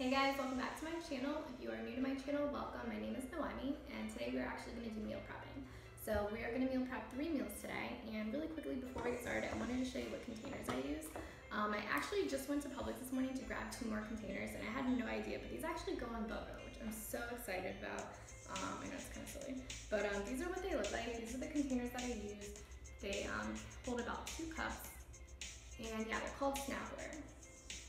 Hey guys, welcome back to my channel. If you are new to my channel, welcome. My name is Nohemy, and today we're actually going to do meal prepping. So we are going to meal prep 3 meals today, and really quickly before we get started, I wanted to show you what containers I use. I actually just went to Publix this morning to grab 2 more containers, and I had no idea, but these actually go on BOGO, which I'm so excited about. I know it's kind of silly, but these are what they look like. These are the containers that I use. They hold about 2 cups, and yeah, they're called Snapware.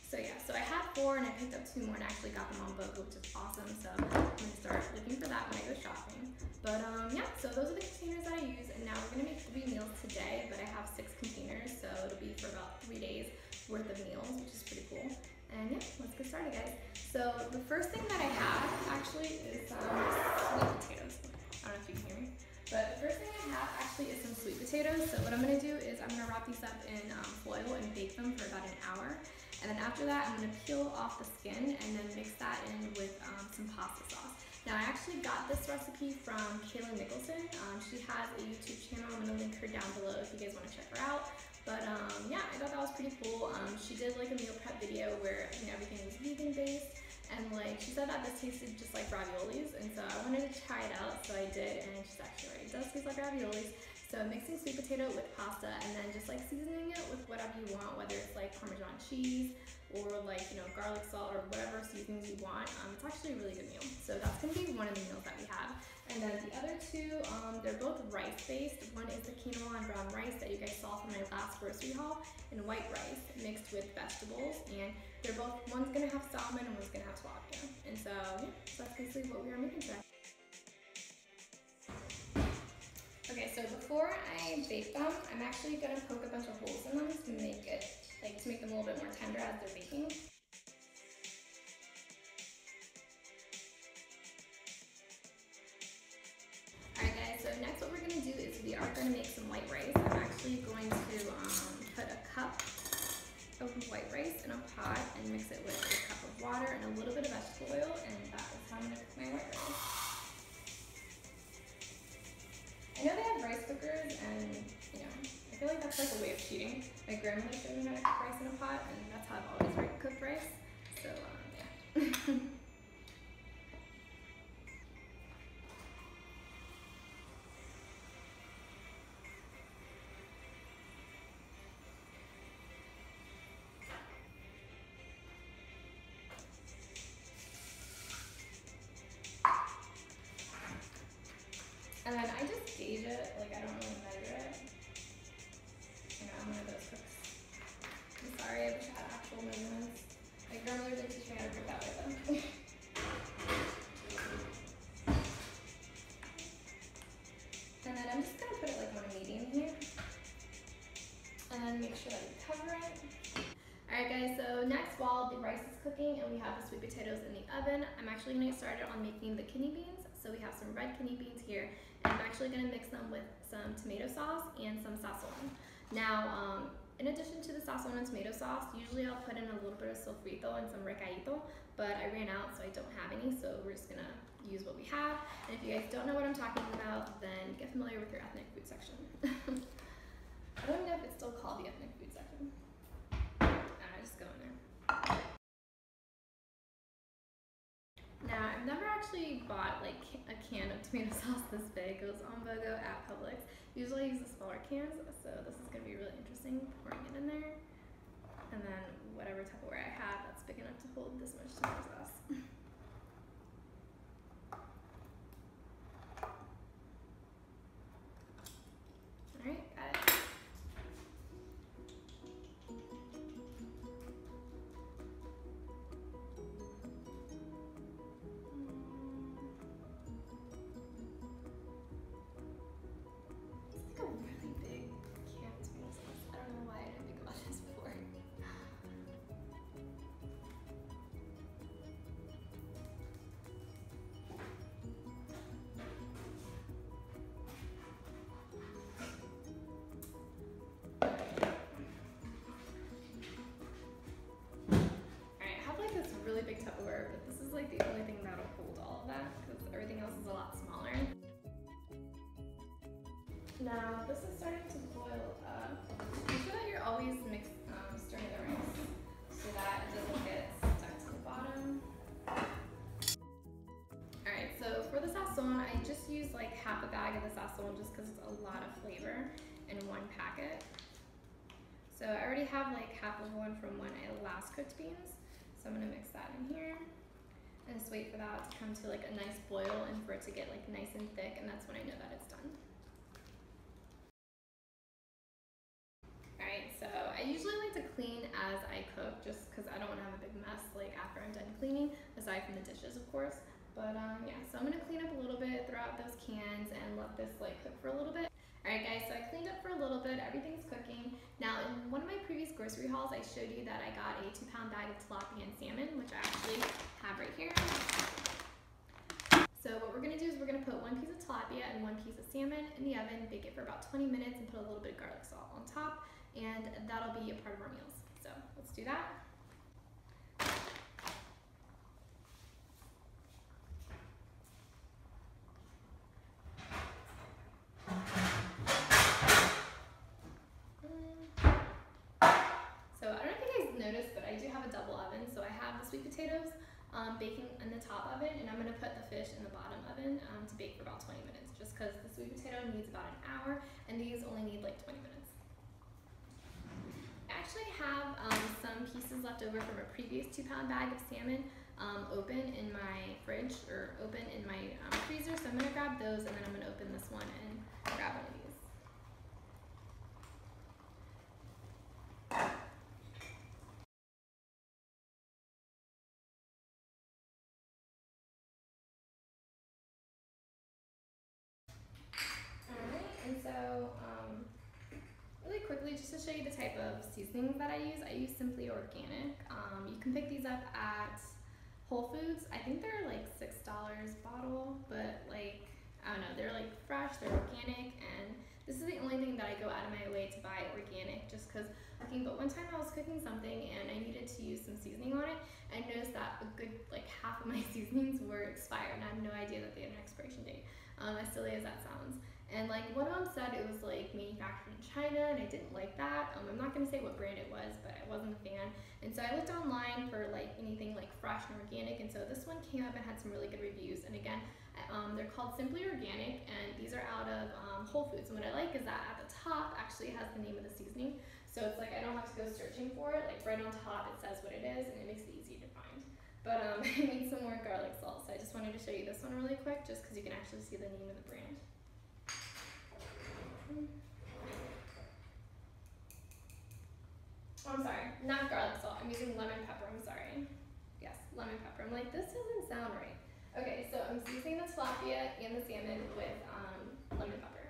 So yeah, so I had 4 and I picked up 2 more and actually got them on BOGO, which is awesome. So I'm gonna start looking for that when I go shopping. But yeah, so those are the containers that I use, and now we're gonna make 3 meals today, but I have 6 containers, so it'll be for about 3 days worth of meals, which is pretty cool. And yeah, let's get started, guys. So the first thing that I have actually is some sweet potatoes. I don't know if you can hear me. But the first thing I have actually is some sweet potatoes. So what I'm gonna do is I'm gonna wrap these up in foil and bake them for about an hour. And then after that, I'm gonna peel off the skin and then mix that in with some pasta sauce. Now I actually got this recipe from Kayla Nicholson. She has a YouTube channel. I'm gonna link her down below if you guys wanna check her out. But yeah, I thought that was pretty cool. She did like a meal prep video where everything was vegan based. And like she said that this tasted just like raviolis, and so I wanted to try it out, so I did, and she's actually right, it does taste like raviolis. So mixing sweet potato with pasta and then just like seasoning it with whatever you want, whether it's like Parmesan cheese or like, you know, garlic salt or whatever seasonings you want. It's actually a really good meal. So that's gonna be one of the meals that we have. And then the other 2, they're both rice based. One is the quinoa and brown rice that you guys saw from my last grocery haul, and white rice mixed with vegetables. And they're both, one's gonna have salmon and one's gonna have tilapia. And so yeah, so that's basically what we are making today. Okay, so before I bake them, I'm actually gonna poke a bunch of holes in them to make it, like, to make them a little bit more tender as they're baking. Alright guys, so next what we're gonna do is we are gonna make some white rice. I'm actually going to put a cup of white rice in a pot and mix it with a cup of water and a little bit of vegetable oil, and that is how I'm gonna cook my white rice. I know they have rice cookers, and you know, I feel like that's like a way of cheating. My grandmother showed me how to cook rice in a pot, and that's how I've always cooked rice. So yeah. And then I just gauge it, like I don't really measure it. You know, I'm one of those cooks. I'm sorry, I wish I had actual measurements. My grandmother didn't teach me how to cook that way though. And then I'm just gonna put it like on a medium here. And then make sure that you cover it. Alright guys, so next while the rice is cooking and we have the sweet potatoes in the oven, I'm actually gonna get started on making the kidney beans. So we have some red kidney beans here, and I'm actually gonna mix them with some tomato sauce and some sazon. Now, in addition to the sazon and tomato sauce, usually I'll put in a little bit of sofrito and some recadito, but I ran out, so I don't have any, so we're just gonna use what we have. And if you guys don't know what I'm talking about, then get familiar with your ethnic food section. I don't know if it's still called the ethnic food section. Just go in there. Now, I've never actually bought like a can of tomato sauce this big. It was on BOGO at Publix. Usually I use the smaller cans, so this is gonna be really interesting, pouring it in there. And then whatever Tupperware I have that's big enough to hold this much tomato sauce. Alright, got it. Big Tupperware, but this is like the only thing that'll hold all of that because everything else is a lot smaller. Now this is starting to boil up. Make sure that you're always stirring the rice so that it doesn't get stuck to the bottom. use like half a bag of the sazon just because it's a lot of flavor in one packet. So I already have like half of one from when I last cooked beans. So I'm gonna mix that in here and just wait for that to come to like a nice boil and for it to get like nice and thick, and that's when I know that it's done. Alright, so I usually like to clean as I cook just because I don't want to have a big mess like after I'm done cleaning, aside from the dishes of course. But yeah, so I'm gonna clean up a little bit, throw out those cans, and let this like cook for a little bit. Alright guys, so I cleaned up for a little bit, everything's cooking. Now in one of my previous grocery hauls, I showed you that I got a 2-pound bag of tilapia and salmon, which I actually have right here. So what we're gonna do is we're gonna put 1 piece of tilapia and 1 piece of salmon in the oven, bake it for about 20 minutes, and put a little bit of garlic salt on top, and that'll be a part of our meals. So let's do that. So I don't know if you guys noticed, but I do have a double oven. So I have the sweet potatoes baking in the top oven, and I'm gonna put the fish in the bottom oven to bake for about 20 minutes, just because the sweet potato needs about an hour, and these only need like 20 minutes. I actually have some pieces left over from a previous 2-pound bag of salmon open in my fridge, or open in my freezer, so I'm gonna grab those, and then I'm gonna open this one and grab one of these. And so, really quickly, just to show you the type of seasonings that I use Simply Organic. You can pick these up at Whole Foods. I think they're like $6 a bottle, but like, I don't know, they're like fresh, they're organic, and this is the only thing that I go out of my way to buy organic, just because cooking. But one time I was cooking something and I needed to use some seasoning on it, and I noticed that a good like half of my seasonings were expired, and I had no idea that they had an expiration date, as silly as that sounds. And like one of them said it was like manufactured in China, and I didn't like that. I'm not gonna say what brand it was, but I wasn't a fan. And so I looked online for like anything like fresh and organic, and so this one came up and had some really good reviews. And again, they're called Simply Organic, and these are out of Whole Foods. And what I like is that at the top actually has the name of the seasoning, so it's like I don't have to go searching for it. Like right on top it says what it is, and it makes it easy to find. But I made some more garlic salt, so I just wanted to show you this one really quick, just because you can actually see the name of the brand. Oh, I'm sorry, not garlic salt. I'm using lemon pepper. I'm sorry. Yes, lemon pepper. I'm like, this doesn't sound right. Okay, so I'm seasoning the tilapia and the salmon with lemon pepper.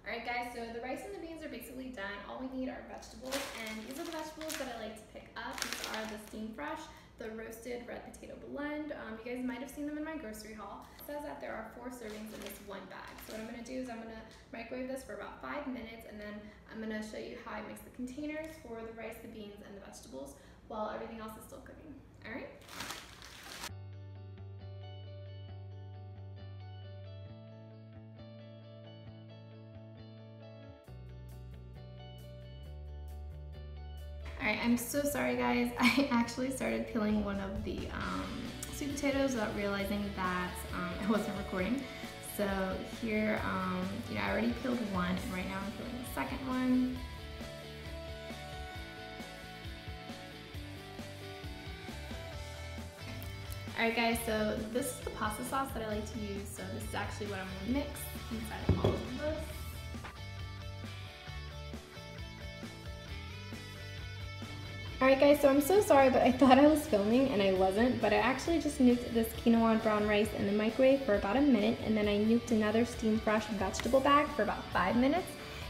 Alright guys, so the rice and the beans are basically done. All we need are vegetables, and these are the vegetables that I like to pick up. These are the Steam Fresh, the roasted red potato blend. You guys might have seen them in my grocery haul. It says that there are 4 servings in this one bag. So what I'm gonna do is I'm gonna microwave this for about 5 minutes, and then I'm gonna show you how I mix the containers for the rice, the beans, and the vegetables while everything else is still cooking. All right? Alright, I'm so sorry guys. I actually started peeling one of the sweet potatoes without realizing that I wasn't recording. So here, you know, I already peeled one, and right now I'm peeling the second one. Alright guys, so this is the pasta sauce that I like to use. So this is actually what I'm going to mix inside of all of this. Alright guys, so I'm so sorry, but I thought I was filming and I wasn't, but I actually just nuked this quinoa brown rice in the microwave for about a minute, and then I nuked another Steam Fresh vegetable bag for about 5 minutes.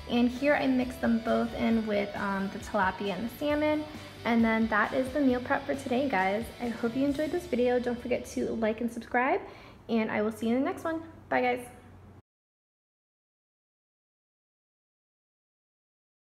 And here I mixed them both in with the tilapia and the salmon. And then that is the meal prep for today, guys. I hope you enjoyed this video. Don't forget to like and subscribe, and I will see you in the next one. Bye guys.